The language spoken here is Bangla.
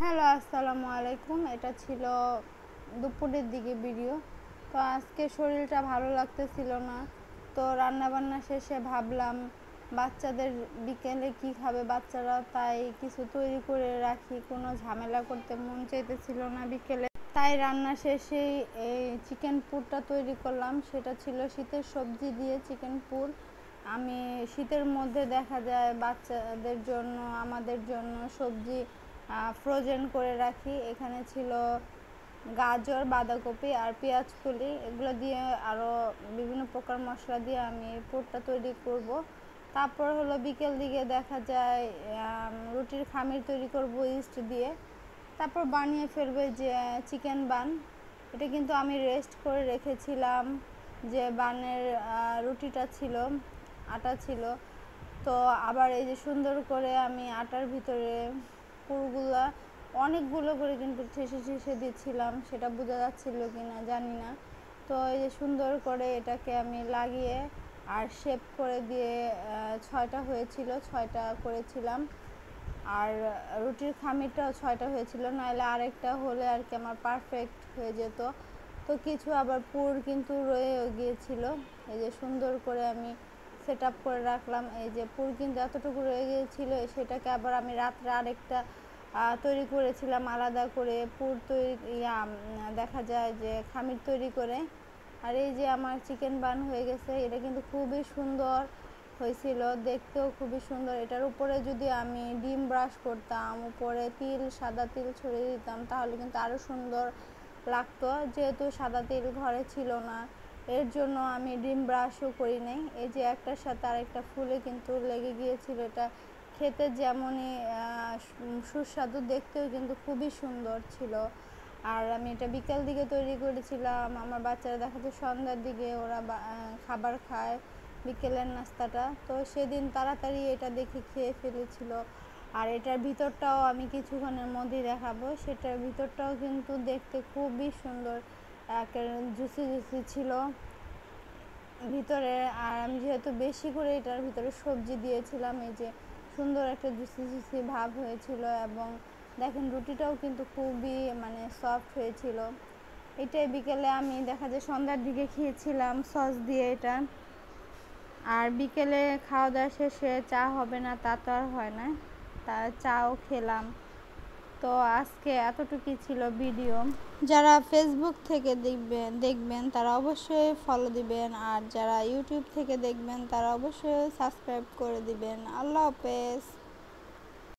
হ্যালো, আসসালামু আলাইকুম। এটা ছিল দুপুরের দিকে ভিডিও। তো আজকে শরীরটা ভালো লাগতেছিল না, তো রান্নাবান্না শেষে ভাবলাম বাচ্চাদের বিকেলে কি খাবে বাচ্চারা, তাই কিছু তৈরি করে রাখি। কোনো ঝামেলা করতে মন চাইতেছিল না বিকেলে, তাই রান্না শেষেই এই চিকেন পুরটা তৈরি করলাম। সেটা ছিল শীতের সবজি দিয়ে চিকেন পুর। আমি শীতের মধ্যে দেখা যায় বাচ্চাদের জন্য আমাদের জন্য সবজি ফ্রোজেন করে রাখি। এখানে ছিল গাজর, বাঁধাকপি আর পেঁয়াজ কলি, এগুলো দিয়ে আরও বিভিন্ন প্রকার মশলা দিয়ে আমি পুরটা তৈরি করব। তারপর হলো বিকেল দিকে দেখা যায় রুটির খামির তৈরি করব ইস্ট দিয়ে। তারপর বানিয়ে ফেলবে যে চিকেন বান। এটা কিন্তু আমি রেস্ট করে রেখেছিলাম, যে বানের রুটিটা ছিল, আটা ছিল। তো আবার এই যে সুন্দর করে আমি আটার ভিতরে পুরগুলা অনেকগুলো করে কিন্তু ঠেসে ঠেসে দিচ্ছিলাম, সেটা বোঝা যাচ্ছিল কি না জানি না। তো এই যে সুন্দর করে এটাকে আমি লাগিয়ে আর শেপ করে দিয়ে 6টা হয়েছিল, 6টা করেছিলাম। আর রুটির খামিরটাও 6টা হয়েছিল, নাহলে আরেকটা হলে আর কি আমার পারফেক্ট হয়ে যেত। তো কিছু আবার পুর কিন্তু রয়েও গিয়েছিল। এই যে সুন্দর করে আমি সেট আপ করে রাখলাম। এই যে পুর কিন্তু এতটুকু রয়ে গিয়েছিল, সেটাকে আবার আমি রাত্রে আরেকটা তৈরি করেছিলাম আলাদা করে পুর তৈরি দেখা যায় যে খামির তৈরি করে। আর এই যে আমার চিকেন বান হয়ে গেছে। এটা কিন্তু খুবই সুন্দর হয়েছিল, দেখতেও খুবই সুন্দর। এটার উপরে যদি আমি ডিম ব্রাশ করতাম, উপরে তিল, সাদা তিল ছড়িয়ে দিতাম, তাহলে কিন্তু আরও সুন্দর লাগতো। যেহেতু সাদা তিল ঘরে ছিল না, এর জন্য আমি ডিম ব্রাশও করি নাই। এই যে একটার সাথে আরেকটা ফুলে কিন্তু লেগে গিয়েছিল। এটা খেতে যেমনই সুস্বাদু, দেখতেও কিন্তু খুবই সুন্দর ছিল। আর আমি এটা বিকেল দিকে তৈরি করেছিলাম। আমার বাচ্চারা দেখা যায় সন্ধ্যার দিকে ওরা খাবার খায়, বিকেলের নাস্তাটা। তো সেদিন তাড়াতাড়ি এটা দেখে খেয়ে ফেলেছিল। আর এটার ভিতরটাও আমি কিছুক্ষণের মধ্যেই দেখাবো। সেটার ভিতরটাও কিন্তু দেখতে খুবই সুন্দর, জুসি জুসি ছিল ভিতরে। আর আমি যেহেতু বেশি করে এটার ভিতরে সবজি দিয়েছিলাম, এই যে সুন্দর একটা জুসি জুসি ভাব হয়েছিল। এবং দেখেন রুটিটাও কিন্তু খুবই সফট হয়েছিল। এটাই বিকেলে আমি দেখা যায় সন্ধ্যার দিকে খেয়েছিলাম সস দিয়ে এটা। আর বিকেলে খাওয়া দাওয়া শেষে চা হবে না তা তো আর হয় না, তা চাও খেলাম। তো আজকে এতটুকুই ছিল ভিডিও। যারা ফেসবুক থেকে দেখবেন তারা অবশ্যই ফলো দিবেন, আর যারা ইউটিউব থেকে দেখবেন তারা অবশ্যই সাবস্ক্রাইব করে দিবেন। আল্লাহ হাফেজ।